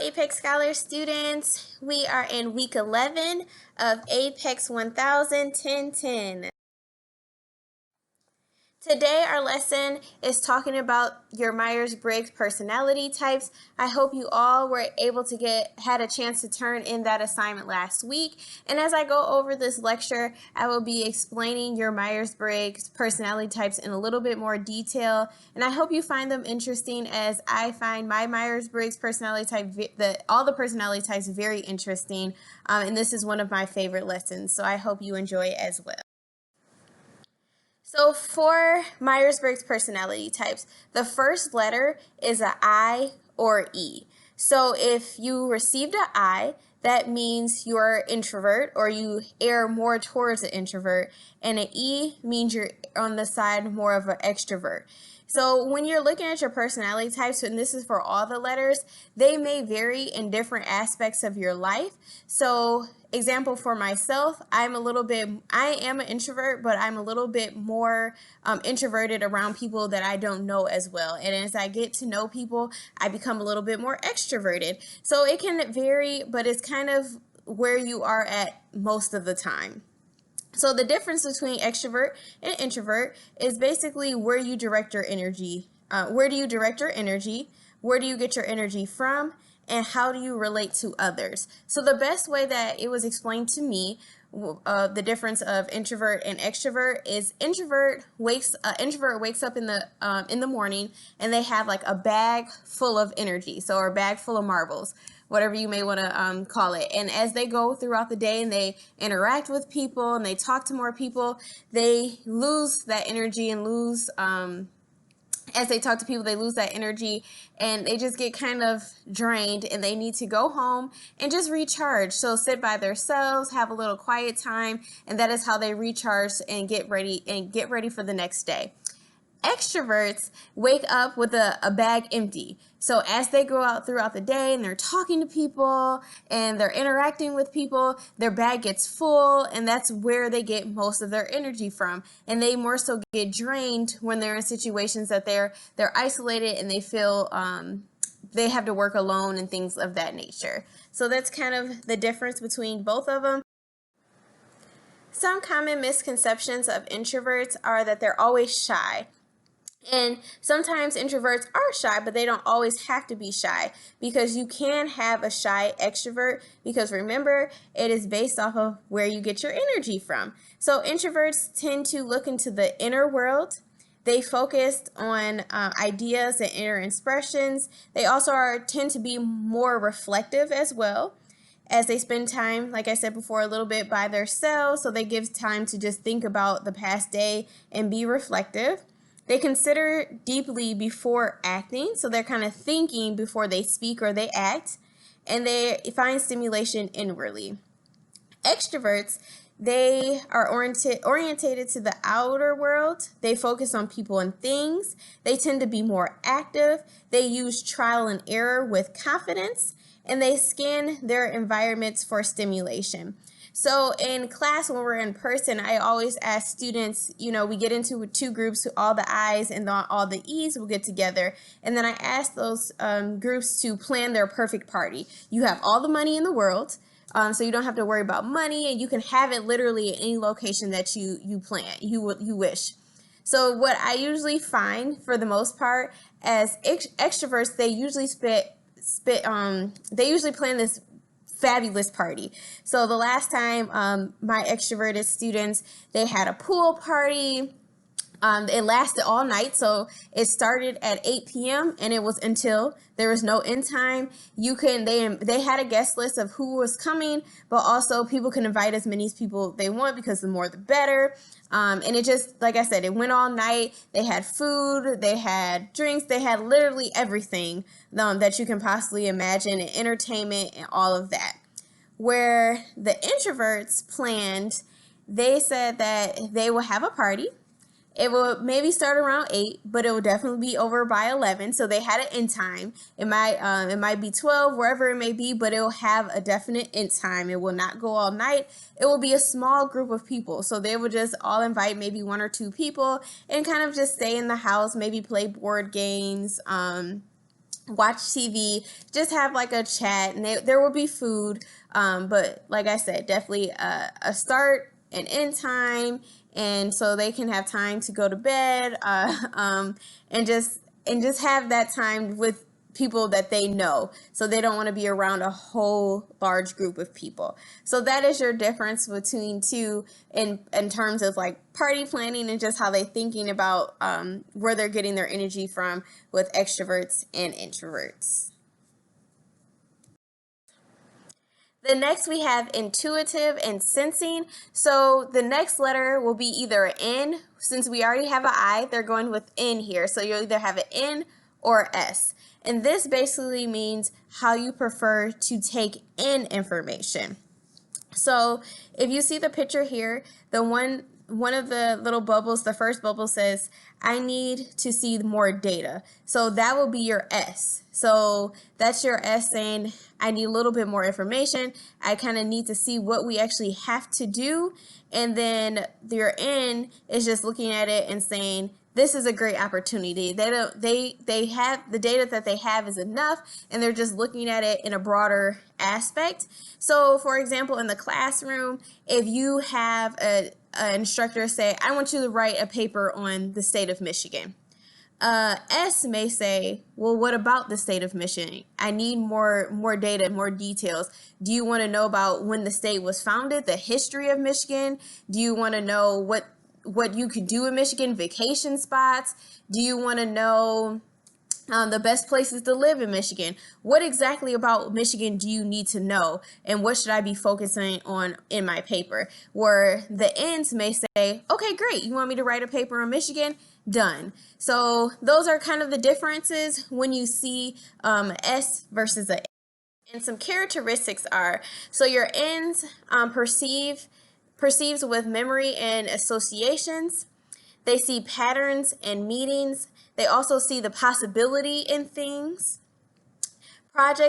Apex Scholar students. We are in week 11 of Apex 1000 1010. Today our lesson is talking about your Myers-Briggs personality types. I hope you all were able to had a chance to turn in that assignment last week. And as I go over this lecture, I will be explaining your Myers-Briggs personality types in a little bit more detail. And I hope you find them interesting, as I find my Myers-Briggs personality type, all the personality types, very interesting. And this is one of my favorite lessons. So I hope you enjoy it as well. So for Myers-Briggs personality types, the first letter is an I or E. So if you received an I, that means you're introvert, or you err more towards an introvert, and an E means you're on the side more of an extrovert. So when you're looking at your personality types, and this is for all the letters, they may vary in different aspects of your life. So example for myself, I am an introvert, but I'm a little bit more introverted around people that I don't know as well. And as I get to know people, I become a little bit more extroverted. So it can vary, but it's kind of where you are at most of the time. So the difference between extrovert and introvert is basically where you direct your energy. Where do you direct your energy? Where do you get your energy from? And how do you relate to others? So the best way that it was explained to me, the difference of introvert and extrovert, is introvert wakes up in the morning, and they have like a bag full of energy, or a bag full of marbles, whatever you may want to call it. And as they go throughout the day and they interact with people and they talk to more people, they lose that energy and as they talk to people, they lose that energy and they just get kind of drained, and they need to go home and just recharge. So sit by themselves, have a little quiet time, and that is how they recharge and get ready for the next day. Extroverts wake up with a bag empty. So as they go out throughout the day and they're talking to people and they're interacting with people, their bag gets full, and that's where they get most of their energy from. And they more so get drained when they're in situations that they're isolated and they feel they have to work alone and things of that nature. So that's kind of the difference between both of them. Some common misconceptions of introverts are that they're always shy. And sometimes introverts are shy, but they don't always have to be shy, because you can have a shy extrovert, because remember, it is based off of where you get your energy from. So introverts tend to look into the inner world. They focus on ideas and inner expressions. They also tend to be more reflective as well, as they spend time, like I said before, a little bit by themselves. So they give time to just think about the past day and be reflective. They consider deeply before acting, so they're kind of thinking before they speak or they act, and they find stimulation inwardly. Extroverts, they are orientated to the outer world. They focus on people and things. They tend to be more active. They use trial and error with confidence, and they scan their environments for stimulation. So in class, when we're in person, I always ask students, we get into two groups, all the I's and all the E's will get together. And then I ask those groups to plan their perfect party. You have all the money in the world, so you don't have to worry about money, and you can have it literally at any location that you wish. So what I usually find, for the most part, as extroverts, they usually plan this fabulous party. So the last time my extroverted students, they had a pool party. It lasted all night, so it started at 8 p.m. and it was until there was no end time. They had a guest list of who was coming, but also people can invite as many people they want, because the more the better. And it just, like I said, it went all night. They had food, they had drinks, they had literally everything that you can possibly imagine, and entertainment and all of that. Where the introverts planned, they said that they will have a party. It will maybe start around 8, but it will definitely be over by 11. So they had an end time. It might be 12, wherever it may be, but it will have a definite end time. It will not go all night. It will be a small group of people. So they will just all invite maybe 1 or 2 people and kind of just stay in the house, maybe play board games, watch TV, just have like a chat, and there will be food. But like I said, definitely a start and end time, and so they can have time to go to bed, and just have that time with people that they know, so they don't want to be around a whole large group of people. So that is your difference between two in terms of like party planning and just how they're thinking about where they're getting their energy from with extroverts and introverts. The next we have intuitive and sensing. So the next letter will be either an N. Since we already have an I, they're going with N here. So you'll either have an N or S. And this basically means how you prefer to take in information. So if you see the picture here, the one of the little bubbles, the first bubble says, I need to see more data. So that will be your S. So that's your S saying, I need a little bit more information. I kind of need to see what we actually have to do. And then your N is just looking at it and saying, this is a great opportunity. They have the data that they have is enough, and they're just looking at it in a broader aspect. So for example, in the classroom, if you have an instructor say, I want you to write a paper on the state of Michigan. S may say, well, what about the state of Michigan? I need more data, more details. Do you want to know about when the state was founded, the history of Michigan? Do you want to know what you could do in Michigan, vacation spots? Do you want to know the best places to live in Michigan? What exactly about Michigan do you need to know? And what should I be focusing on in my paper? Where the ends may say, okay, great. You want me to write a paper on Michigan? Done. So those are kind of the differences when you see S versus a N. And some characteristics are, so your ends perceives with memory and associations. They see patterns and meanings. They also see the possibility in things. They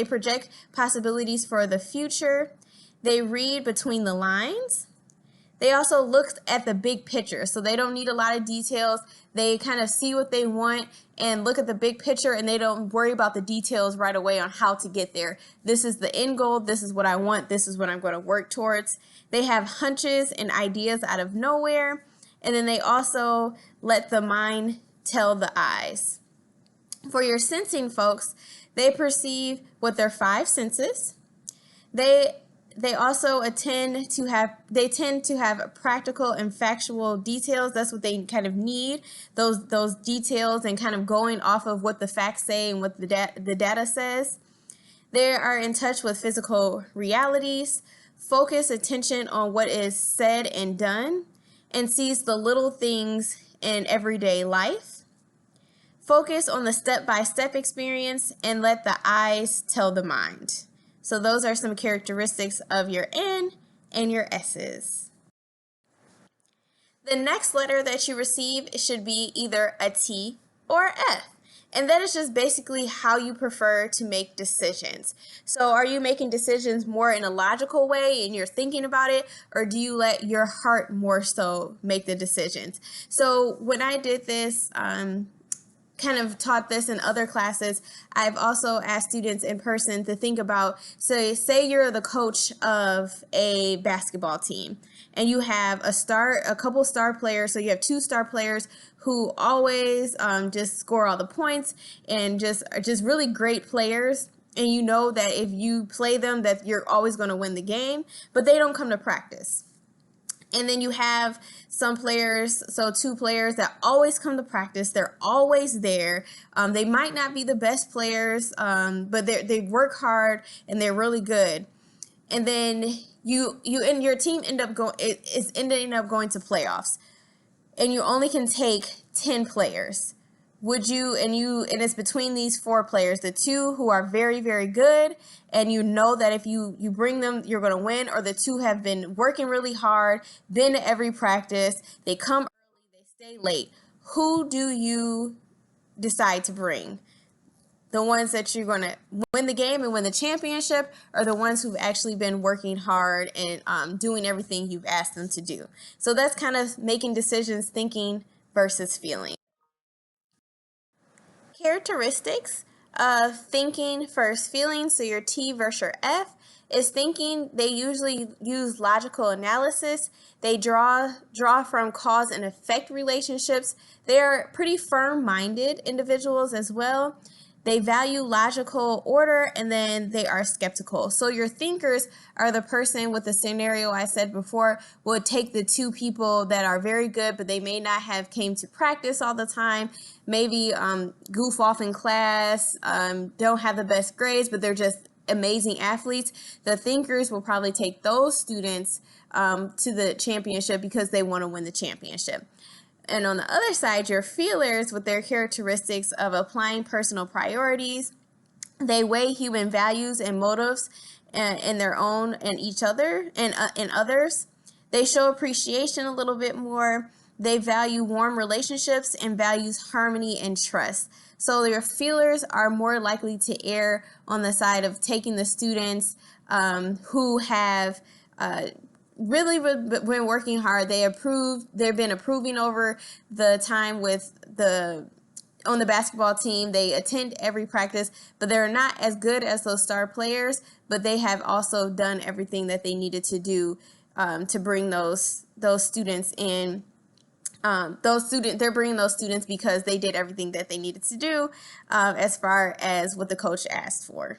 project possibilities for the future. They read between the lines. They also look at the big picture, so they don't need a lot of details. They kind of see what they want and look at the big picture, and they don't worry about the details right away on how to get there. This is the end goal. This is what I want. This is what I'm going to work towards. They have hunches and ideas out of nowhere, and then they also let the mind tell the eyes. For your sensing folks, they perceive with their five senses. They also tend to have practical and factual details. That's what they kind of need, those details, and kind of going off of what the facts say and what the data says. They are in touch with physical realities, focus attention on what is said and done, and sees the little things in everyday life. Focus on the step-by-step experience and let the eyes tell the mind. So those are some characteristics of your N and your S's. The next letter that you receive should be either a T or F. And that is just basically how you prefer to make decisions. So are you making decisions more in a logical way and you're thinking about it, or do you let your heart more so make the decisions? So when I did this, kind of taught this in other classes, I've also asked students in person to think about, so say you're the coach of a basketball team and you have a couple star players. So you have two star players who always just score all the points and just really great players. And you know that if you play them, that you're always going to win the game, but they don't come to practice. And then you have some players, so two players that always come to practice. They're always there. They might not be the best players, but they work hard and they're really good. And then you and your team ending up going to playoffs, and you only can take 10 players. Would you, and it's between these four players, the two who are very, very good, and you know that if you bring them, you're going to win, or the two have been working really hard, been to every practice, they come early, they stay late. Who do you decide to bring? The ones that you're going to win the game and win the championship, or the ones who've actually been working hard and doing everything you've asked them to do? So that's kind of making decisions, thinking versus feeling. Characteristics of thinking first feeling, so your T versus your F, is thinking. They usually use logical analysis. They draw from cause and effect relationships. They're pretty firm-minded individuals as well. They value logical order, and then they are skeptical. So your thinkers are the person with the scenario I said before would take the two people that are very good, but they may not have came to practice all the time, maybe goof off in class, don't have the best grades, but they're just amazing athletes. The thinkers will probably take those students to the championship because they want to win the championship. And on the other side, your feelers, with their characteristics of applying personal priorities, they weigh human values and motives in their own and each other and in others. They show appreciation a little bit more. They value warm relationships and values harmony and trust. So your feelers are more likely to err on the side of taking the students who have really been working hard. They've been improving over the time on the basketball team. They attend every practice, but they're not as good as those star players, but they have also done everything that they needed to do to bring those students in. They're bringing those students because they did everything that they needed to do as far as what the coach asked for.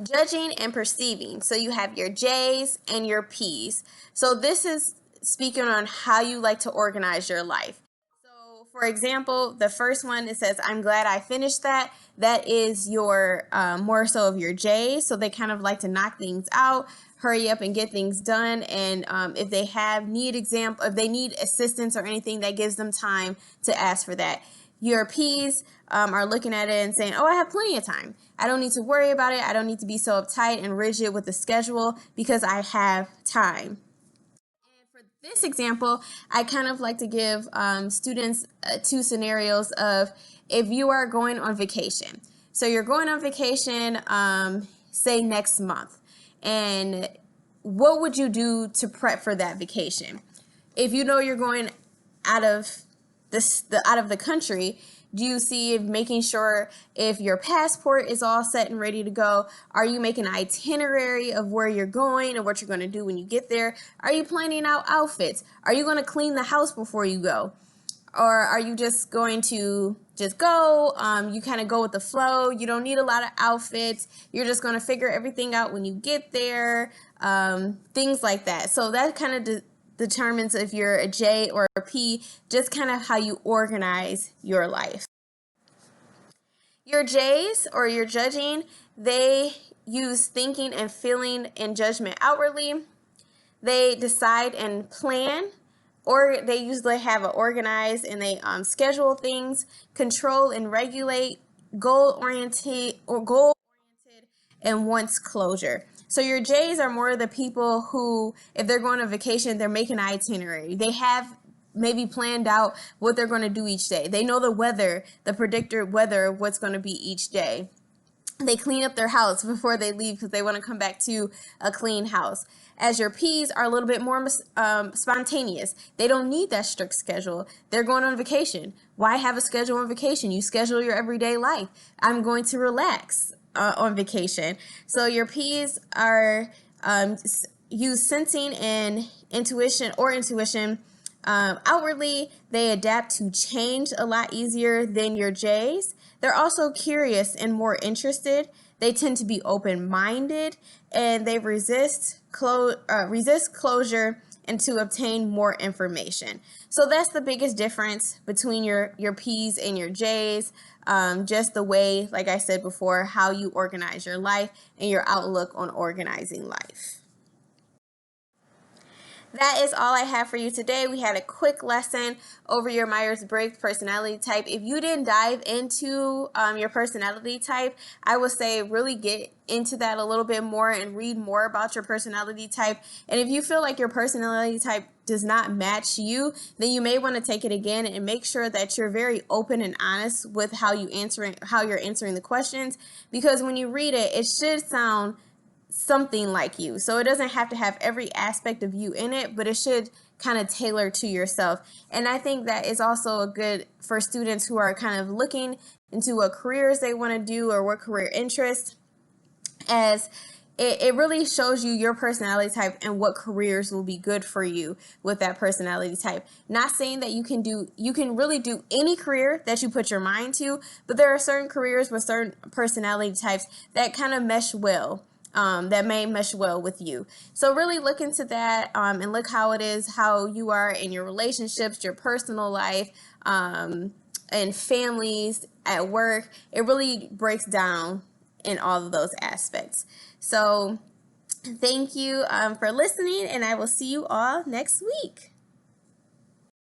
Judging and perceiving. So you have your J's and your P's. So this is speaking on how you like to organize your life. So for example, the first one, it says, I'm glad I finished that. That is your more so of your J's. So they kind of like to knock things out, hurry up and get things done. And if they if they need assistance or anything, that gives them time to ask for that. Your P's are looking at it and saying, oh, I have plenty of time. I don't need to worry about it. I don't need to be so uptight and rigid with the schedule because I have time. And for this example, I kind of like to give students two scenarios of if you are going on vacation. So you're going on vacation, say next month. And what would you do to prep for that vacation? If you know you're going out of the country, do you see making sure if your passport is all set and ready to go? Are you making an itinerary of where you're going and what you're going to do when you get there? Are you planning out outfits? Are you going to clean the house before you go? Or are you just going to just go? You kind of go with the flow. You don't need a lot of outfits. You're just going to figure everything out when you get there. Things like that. So that kind of determines if you're a J or a P, just kind of how you organize your life. Your J's, or your judging, they use thinking and feeling and judgment outwardly. They decide and plan, or they usually have it organized and they schedule things, control and regulate, goal-oriented, and wants closure. So your J's are more the people who, if they're going on vacation, they're making an itinerary. They have maybe planned out what they're going to do each day. They know the weather, the predicted weather, what's going to be each day. They clean up their house before they leave because they want to come back to a clean house. As your P's are a little bit more spontaneous. They don't need that strict schedule. They're going on vacation. Why have a schedule on vacation? You schedule your everyday life. I'm going to relax on vacation. So your P's are use sensing and intuition outwardly. They adapt to change a lot easier than your J's. They're also curious and more interested. They tend to be open-minded, and they resist closure and to obtain more information. So that's the biggest difference between your P's and your J's. Just the way, like I said before, how you organize your life and your outlook on organizing life. That is all I have for you today. We had a quick lesson over your Myers-Briggs personality type. If you didn't dive into your personality type, I would say really get into that a little bit more and read more about your personality type. And if you feel like your personality type does not match you, then you may want to take it again and make sure that you're very open and honest with how you're answering the questions, because when you read it, it should sound something like you. So it doesn't have to have every aspect of you in it, but it should kind of tailor to yourself. And I think that is also a good for students who are kind of looking into what careers they want to do or what career interests, as it really shows you your personality type and what careers will be good for you with that personality type. Not saying that you can really do any career that you put your mind to, but there are certain careers with certain personality types that kind of mesh well. That may mesh well with you. So really look into that, and look how it is, how you are in your relationships, your personal life, and families, at work. It really breaks down in all of those aspects. So thank you for listening, and I will see you all next week.